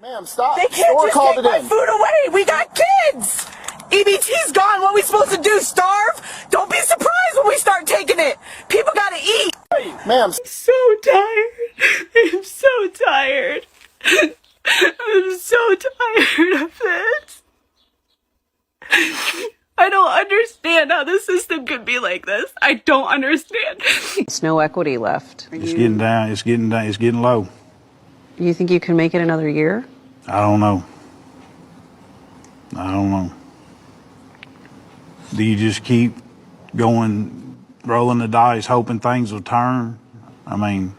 Ma'am, stop. They can't Or just call take it my in. food away. We got kids. EBT's gone. What are we supposed to do? Starve? Don't be surprised when we start taking it. People gotta eat. Hey, ma'am. I'm so tired. I'm so tired. I'm so tired of this. I don't understand how the system could be like this. I don't understand. There's no equity left. It's getting down. It's getting down. It's getting low. You think you can make it another year? I don't know. Do you just keep going, rolling the dice, hoping things will turn? I mean,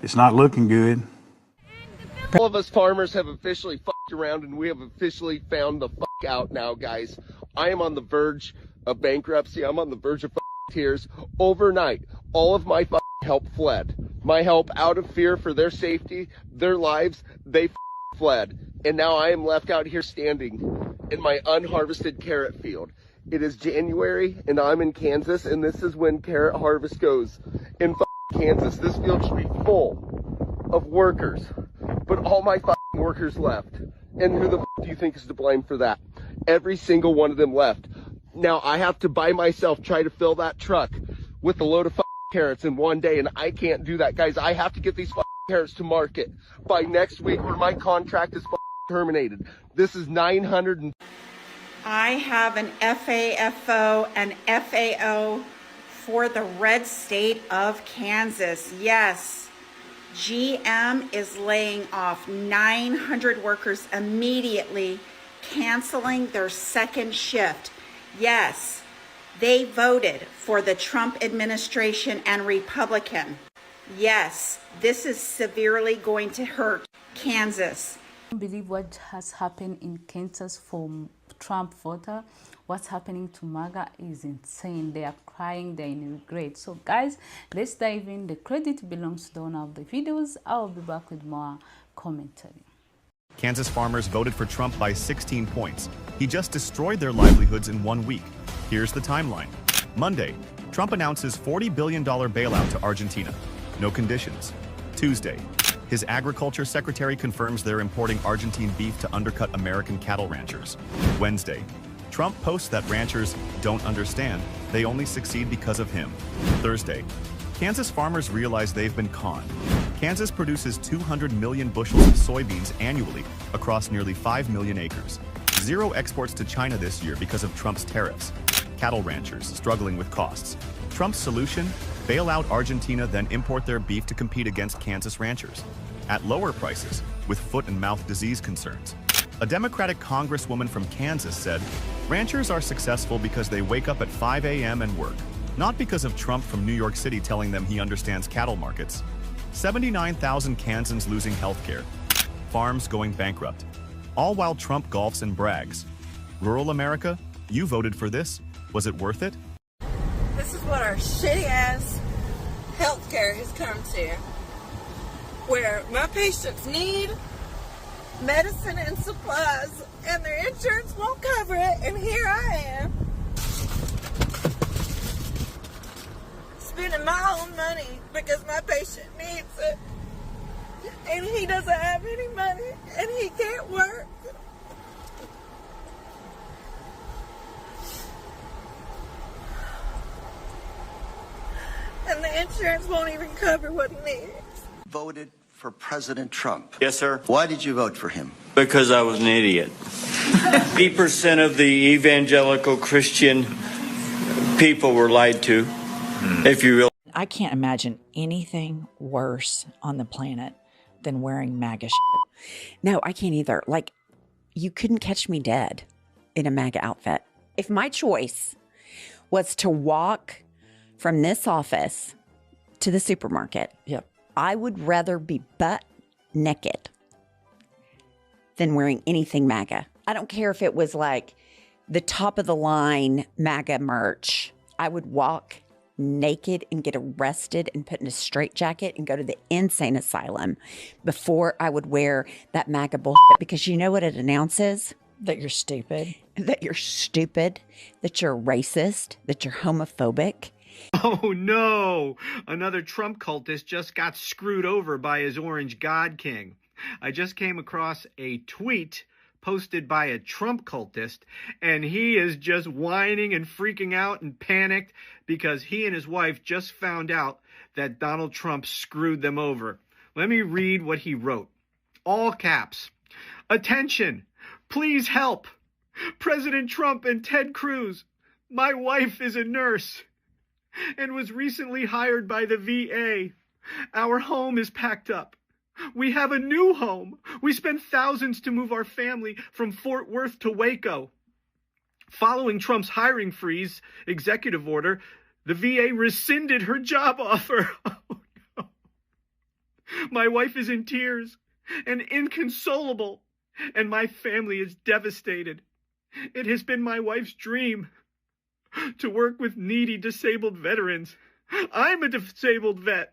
it's not looking good. All of us farmers have officially fucked around, and we have officially found the fuck out now, guys. I am on the verge of bankruptcy. I'm on the verge of tears. Overnight, all of my help fled. My help, out of fear for their safety, their lives, they fled. And now I am left out here standing in my unharvested carrot field. It is January, and I'm in Kansas, and this is when carrot harvest goes in Kansas. This field should be full of workers, but all my workers left. And who the do you think is to blame for that? Every single one of them left. Now I have to by myself try to fill that truck with a load of carrots in one day, and I can't do that, guys. I have to get these carrots to market by next week, or my contract is terminated. This is 900 and I have an FAFO and FAO for the red state of Kansas. Yes, GM is laying off 900 workers immediately, canceling their second shift. Yes, they voted for the Trump administration and Republican. Yes, this is severely going to hurt Kansas. I don't believe what has happened in Kansas for Trump voter. What's happening to MAGA is insane. They are crying, they're in regret. So guys, let's dive in. The credit belongs to the owner of the videos. I'll be back with more commentary. Kansas farmers voted for Trump by 16 points. He just destroyed their livelihoods in 1 week. Here's the timeline. Monday, Trump announces $40 billion bailout to Argentina. No conditions. Tuesday, his agriculture secretary confirms they're importing Argentine beef to undercut American cattle ranchers. Wednesday, Trump posts that ranchers don't understand. They only succeed because of him. Thursday, Kansas farmers realize they've been conned. Kansas produces 200 million bushels of soybeans annually across nearly 5 million acres. Zero exports to China this year because of Trump's tariffs. Cattle ranchers struggling with costs. Trump's solution? Bail out Argentina, then import their beef to compete against Kansas ranchers at lower prices with foot and mouth disease concerns. A Democratic congresswoman from Kansas said, ranchers are successful because they wake up at 5 a.m. and work, not because of Trump from New York City telling them he understands cattle markets. 79,000 Kansans losing health care. Farms going bankrupt. All while Trump golfs and brags. Rural America, you voted for this. Was it worth it? This is what our shitty-ass healthcare has come to, where my patients need medicine and supplies, and their insurance won't cover it, and here I am, spending my own money because my patient needs it, and he doesn't have any money, and he can't work. And the insurance won't even cover what he needs. Voted for President Trump. Yes, sir. Why did you vote for him? Because I was an idiot. 80% of the evangelical Christian people were lied to, if you will. I can't imagine anything worse on the planet than wearing MAGA shit. No, I can't either. Like, you couldn't catch me dead in a MAGA outfit. If my choice was to walk from this office to the supermarket, I would rather be butt naked than wearing anything MAGA. I don't care if it was like the top of the line MAGA merch. I would walk naked and get arrested and put in a straitjacket and go to the insane asylum before I would wear that MAGA bullshit, because you know what it announces? That you're stupid. That you're stupid, that you're racist, that you're homophobic. Oh no! Another Trump cultist just got screwed over by his orange God king. I just came across a tweet posted by a Trump cultist, and he is just whining and freaking out and panicked because he and his wife just found out that Donald Trump screwed them over. Let me read what he wrote. All caps. Attention! Please help! President Trump and Ted Cruz. My wife is a nurse and was recently hired by the VA. Our home is packed up. We have a new home. We spent thousands to move our family from Fort Worth to Waco. Following Trump's hiring freeze executive order, the VA rescinded her job offer. Oh, no. My wife is in tears and inconsolable, and my family is devastated. It has been my wife's dream to work with needy disabled veterans. I'm a disabled vet.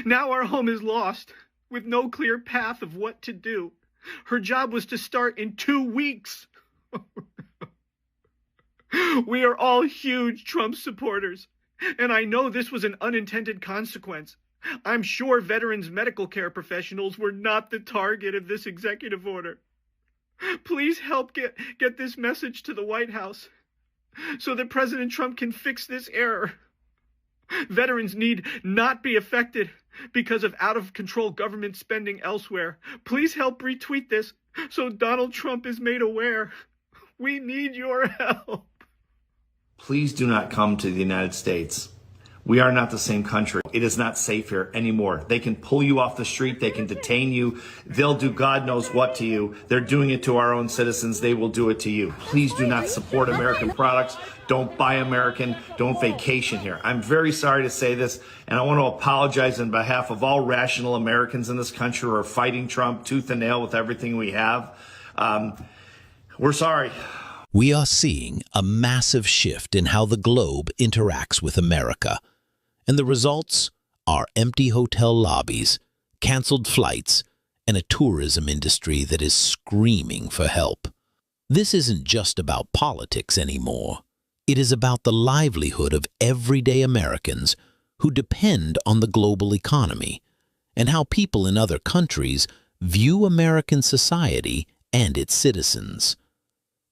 Now our home is lost, with no clear path of what to do. Her job was to start in 2 weeks. We are all huge Trump supporters, and I know this was an unintended consequence. I'm sure veterans' medical care professionals were not the target of this executive order. Please help get this message to the White House so that President Trump can fix this error. Veterans need not be affected because of out-of-control government spending elsewhere. Please help retweet this so Donald Trump is made aware. We need your help. Please do not come to the United States. We are not the same country. It is not safe here anymore. They can pull you off the street. They can detain you. They'll do God knows what to you. They're doing it to our own citizens. They will do it to you. Please do not support American products. Don't buy American. Don't vacation here. I'm very sorry to say this, and I want to apologize on behalf of all rational Americans in this country who are fighting Trump tooth and nail with everything we have. We're sorry. We are seeing a massive shift in how the globe interacts with America. And the results are empty hotel lobbies, canceled flights, and a tourism industry that is screaming for help. This isn't just about politics anymore. It is about the livelihood of everyday Americans who depend on the global economy, and how people in other countries view American society and its citizens.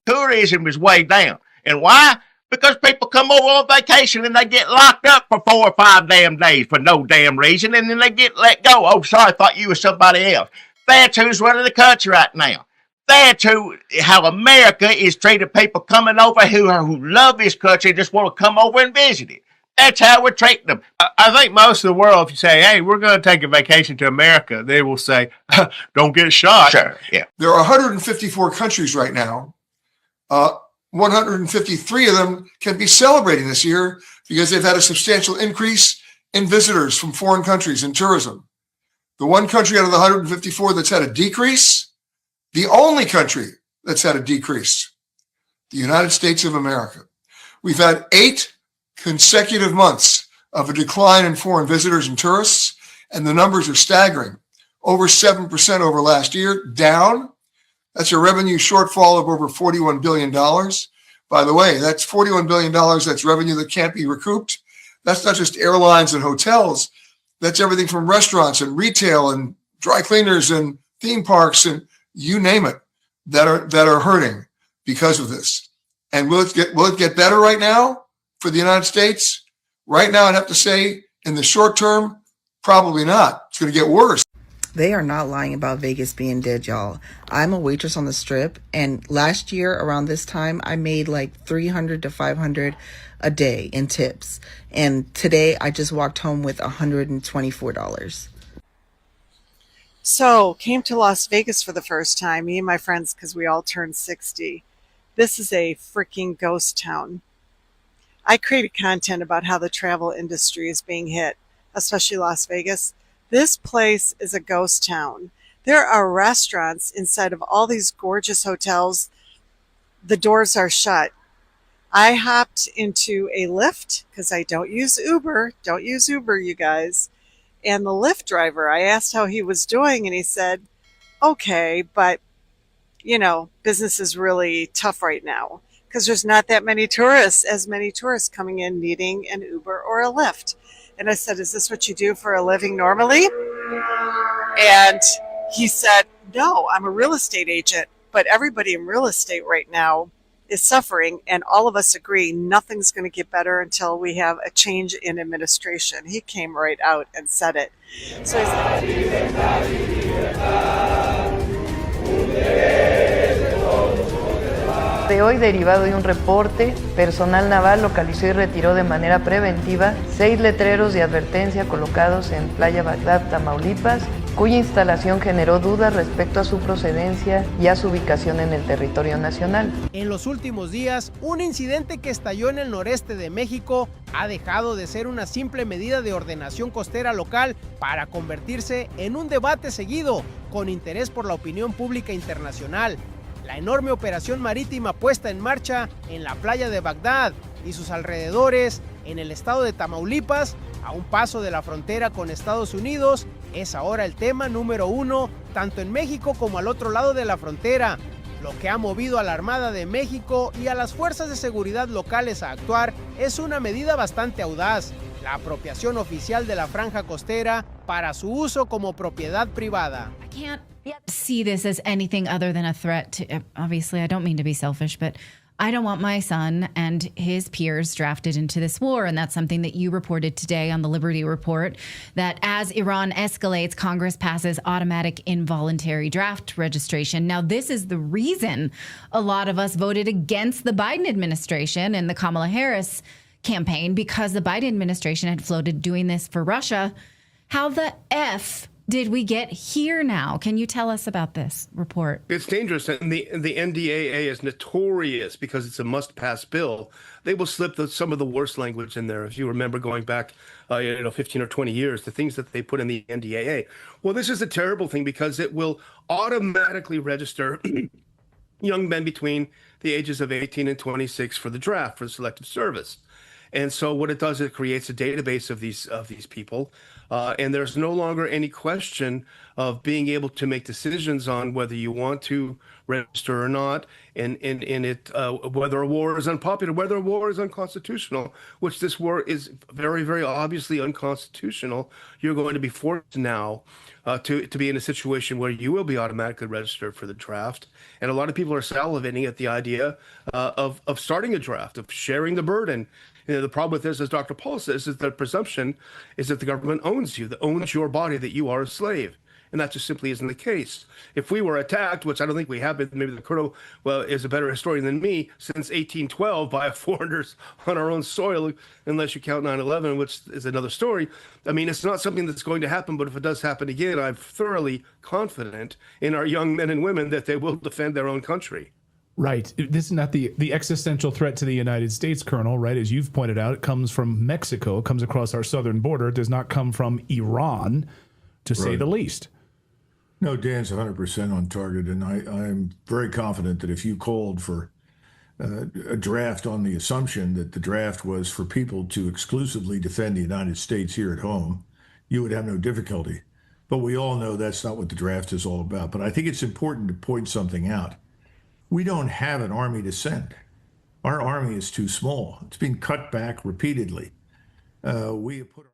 Tourism is way down. And why? Because people come over on vacation and they get locked up for 4 or 5 damn days for no damn reason, and then they get let go. Oh, sorry, I thought you were somebody else. That's who's running the country right now. That's how America is treating people coming over who love this country and just want to come over and visit it. That's how we're treating them. I think most of the world, if you say, hey, we're going to take a vacation to America, they will say, don't get shot. Sure, yeah. There are 154 countries right now. 153 of them can be celebrating this year because they've had a substantial increase in visitors from foreign countries in tourism. The one country out of the 154 that's had a decrease, the only country that's had a decrease, the United States of America. We've had 8 consecutive months of a decline in foreign visitors and tourists, and the numbers are staggering. Over 7% over last year, down. That's a revenue shortfall of over $41 billion. By the way, that's $41 billion. That's revenue that can't be recouped. That's not just airlines and hotels. That's everything from restaurants and retail and dry cleaners and theme parks and you name it that are hurting because of this. And will it get better right now for the United States? Right now, I'd have to say in the short term, probably not. It's going to get worse. They are not lying about Vegas being dead, y'all. I'm a waitress on the Strip, and last year around this time, I made like $300 to $500 a day in tips. And today, I just walked home with $124. So, came to Las Vegas for the first time, me and my friends, because we all turned 60. This is a freaking ghost town. I created content about how the travel industry is being hit, especially Las Vegas. This place is a ghost town. There are restaurants inside of all these gorgeous hotels. The doors are shut. I hopped into a Lyft because I don't use Uber. Don't use Uber, you guys. And the Lyft driver, I asked how he was doing, and he said, okay, but, you know, business is really tough right now because there's not that many tourists, as many tourists coming in needing an Uber or a Lyft. And I said, is this what you do for a living normally? And he said, no, I'm a real estate agent, but everybody in real estate right now is suffering, and all of us agree nothing's going to get better until we have a change in administration. He came right out and said it. So he's De hoy, derivado de un reporte, personal naval localizó y retiró de manera preventiva 6 letreros de advertencia colocados en Playa Bagdad, Tamaulipas, cuya instalación generó dudas respecto a su procedencia y a su ubicación en el territorio nacional. En los últimos días, un incidente que estalló en el noreste de México ha dejado de ser una simple medida de ordenación costera local para convertirse en un debate seguido con interés por la opinión pública internacional. La enorme operación marítima puesta en marcha en la playa de Bagdad y sus alrededores en el estado de Tamaulipas, a un paso de la frontera con Estados Unidos, es ahora el tema número 1, tanto en México como al otro lado de la frontera, lo que ha movido a la Armada de México y a las fuerzas de seguridad locales a actuar es una medida bastante audaz, la apropiación oficial de la franja costera para su uso como propiedad privada. See this as anything other than a threat to, obviously I don't mean to be selfish, but I don't want my son and his peers drafted into this war. And that's something that you reported today on the Liberty Report, that as Iran escalates, Congress passes automatic involuntary draft registration. Now, this is the reason a lot of us voted against the Biden administration and the Kamala Harris campaign, because the Biden administration had floated doing this for Russia. How the F did we get here now? Can you tell us about this report? It's dangerous, and the NDAA is notorious because it's a must-pass bill. They will slip some of the worst language in there. If you remember going back, 15 or 20 years, the things that they put in the NDAA. Well, this is a terrible thing because it will automatically register young men between the ages of 18 and 26 for the draft, for the selective service. And so what it does, it creates a database of these people, and there's no longer any question of being able to make decisions on whether you want to register or not, and whether a war is unpopular, whether a war is unconstitutional, which this war is very, very obviously unconstitutional. You're going to be forced now to be in a situation where you will be automatically registered for the draft. And a lot of people are salivating at the idea of starting a draft, of sharing the burden. The problem with this, as Dr. Paul says, is the presumption is that the government owns you, that owns your body, that you are a slave. And that just simply isn't the case. If we were attacked, which I don't think we have been, maybe the colonel is a better historian than me, since 1812 by foreigners on our own soil, unless you count 9/11, which is another story. I mean, it's not something that's going to happen, but if it does happen again, I'm thoroughly confident in our young men and women that they will defend their own country. Right. This is not the existential threat to the United States, Colonel, right? As you've pointed out, it comes from Mexico. It comes across our southern border. It does not come from Iran, to say the least. No, Dan's 100% on target, and I'm very confident that if you called for a draft on the assumption that the draft was for people to exclusively defend the United States here at home, you would have no difficulty. But we all know that's not what the draft is all about. But I think it's important to point something out. We don't have an army to send. Our army is too small. It's been cut back repeatedly. We have put